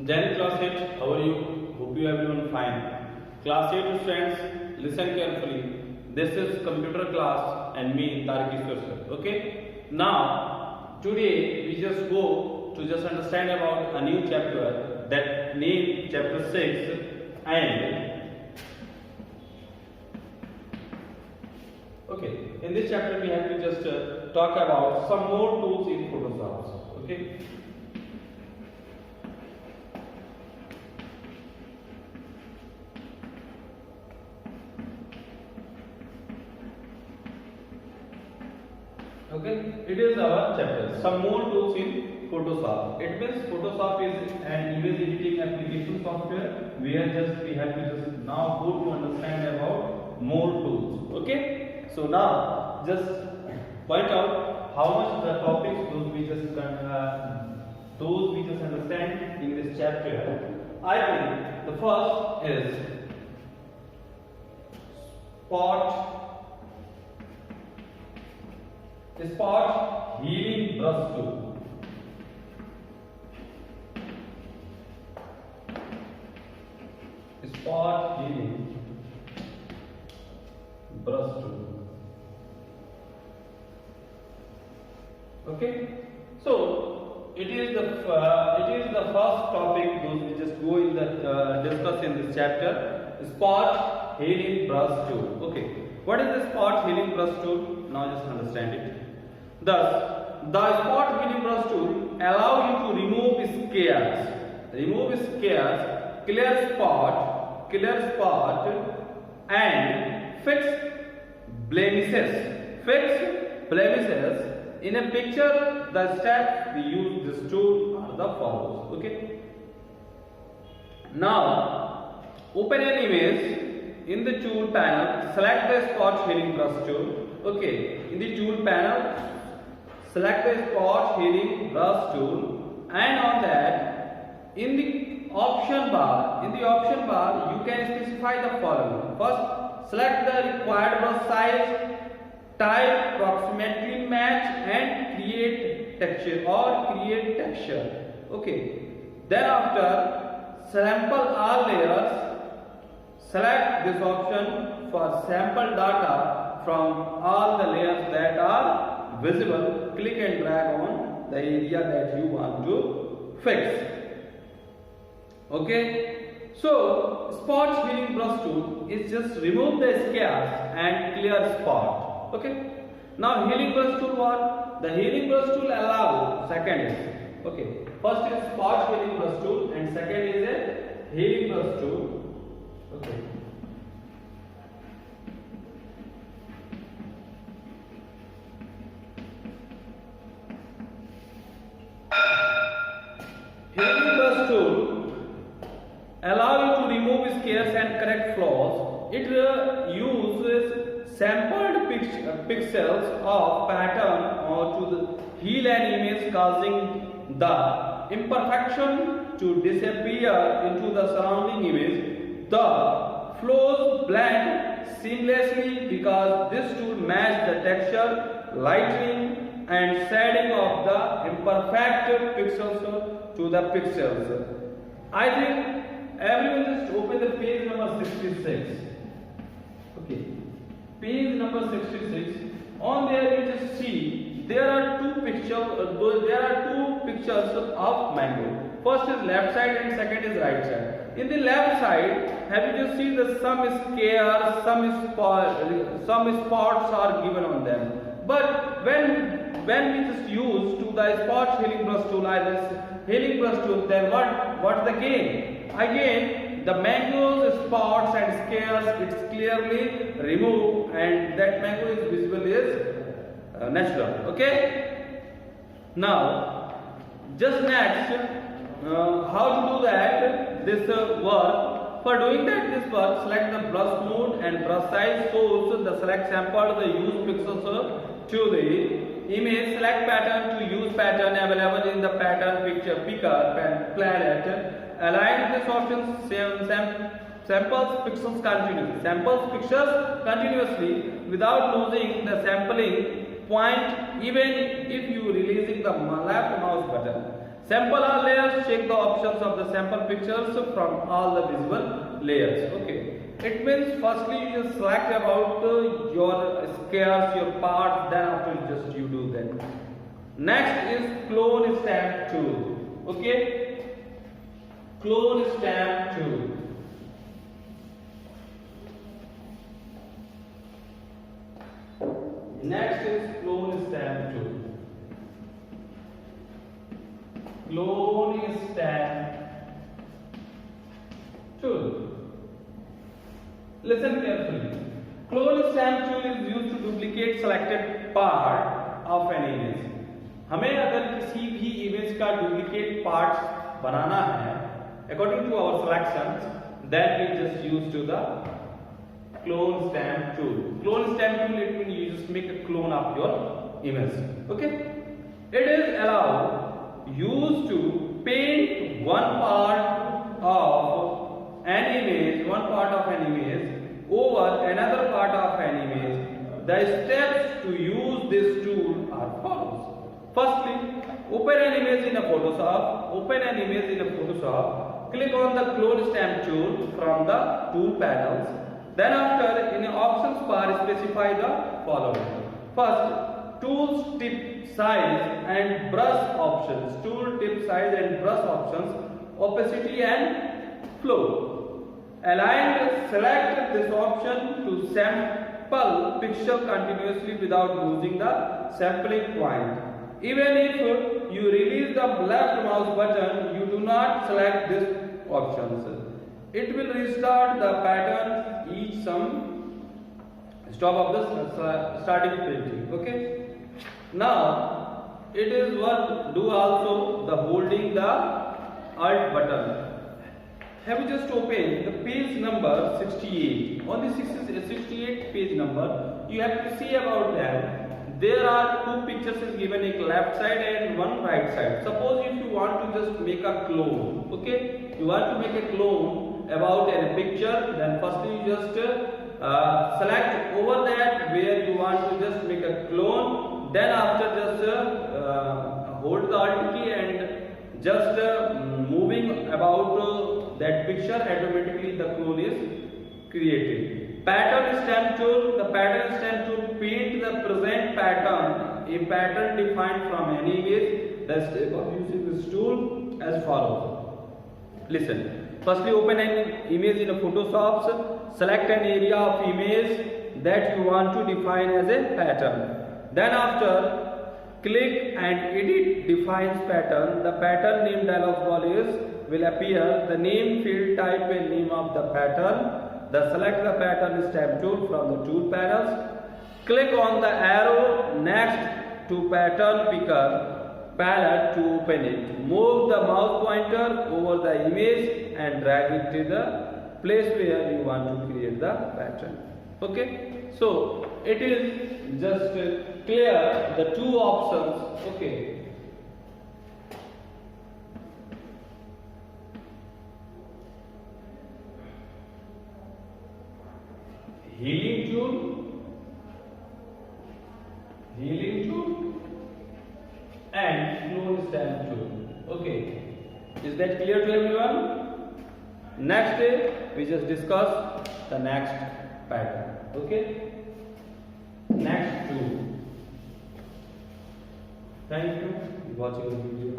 Then class 8, how are you? Hope you everyone fine. Class 8 students, listen carefully. This is computer class and me Tariq Ishwar sir. Okay. Now today we just go to just understand about a new chapter that name chapter 6 and okay. In this chapter we have to just talk about some more tools in Photoshop. Okay. Okay, it is our chapter. Some more tools in Photoshop. It means Photoshop is an image editing application software where we have to just now go to understand about more tools. Okay, so now just point out how much the topics those we just understand in this chapter. I think the first is spot healing brush tool. Spot healing brush tool. Okay, so it is the first topic those we just go in the discuss in this chapter. Spot healing brush tool. Okay, what is the spot healing brush tool? Now just understand it. Thus, the spot healing brush tool allow you to remove scares, clear spot, and fix blemishes. In a picture. The steps we use this tool are the follows. Okay. Now, open an image in the tool panel. Select the spot healing brush tool. Okay. In the tool panel, select the spot healing brush tool, and on that, in the option bar, you can specify the following. First, select the required brush size, type approximately match, and create texture. Okay. Thereafter, sample all layers. Select this option for sample data from all the layers that are visible. Click and drag on the area that you want to fix. Okay, so spot healing brush tool is just remove the scares and clear spot. Okay, now healing brush tool what? The healing brush tool allow second is okay. First is spot healing brush tool and second is a healing brush tool. Okay. Healing brush tool allow you to remove scares and correct flaws. It uses sampled pixels of pattern or to heal an image, causing the imperfection to disappear into the surrounding image. The flows blend seamlessly because this tool matches the texture, lighting, and shading of the imperfect pixels to the pixels. I think everyone just open the page number 66. Okay, page number 66. On there you just see there are two pictures. Of mango. First is left side and second is right side. In the left side, have you just seen the some scares, some spots are given on them. But when we just use to the spot healing brush tool, then what's the gain? Again, the mangoes, spots and scares, it's clearly removed, and that mango is visible is natural. Okay. Now, just next, how to do that? This work. For doing that, this work, select the brush mode and brush size. Source, the select sample, the use pixels to the image. Select pattern to use pattern available in the pattern picture picker planet. Align this option. Samples pixels continuously without losing the sampling point, even if you releasing the left mouse button. Sample all layers, check the options of the sample pictures from all the visible layers. Okay, it means firstly you just select about your squares, your parts, then after you do that. Next is clone stamp tool. Okay, clone stamp tool. Next is clone stamp tool. Clone stamp tool. Listen carefully. Clone stamp tool is used to duplicate selected part of an image. हमें अगर किसी भी image का duplicate part बनाना है according to our selections, then we just use to the clone stamp tool. Clone stamp tool, it means you just make a clone of your image. Okay, it is allowed used to paint one part of an image over another part of an image. The steps to use this tool are follows. Firstly, open an image in a Photoshop. Click on the clone stamp tool from the tool panels. Then after, in the options bar, specify the following. First, tools tip size and brush options. Tool tip size and brush options, opacity and flow. Aligned, select this option to sample pixel continuously without losing the sampling point. Even if you release the left mouse button, you do not select this options. It will restart the pattern each some stop of the starting printing. Okay. Now it is what do also the holding the Alt button. Have you just opened the page number 68? On the 68 page number, you have to see about that. There are two pictures is given, a left side and one right side. Suppose if you want to just make a clone, okay, you want to make a clone about a picture, then firstly you just select over that where you want to just make a clone. Then after just hold the Alt key and just moving about that picture, automatically the clone is created. Pattern stamp tool. The pattern stamp tool paint the present pattern, a pattern defined from any image. The step of using this tool as follows. Listen. Firstly, open an image in a Photoshop. Select an area of image that you want to define as a pattern. Then after, click and edit defines pattern. The pattern name dialog will appear. The name field type a name of the pattern. Select the pattern stamp tool from the tool panels. Click on the arrow next to pattern picker palette to open it. Move the mouse pointer over the image and drag it to the place where you want to create the pattern. Okay, so it is just clear the two options. Okay. Healing tool and clone stamp tool. Okay, is that clear to everyone? Next day we just discuss the next pattern. Okay, next tool. Thank you for watching the video.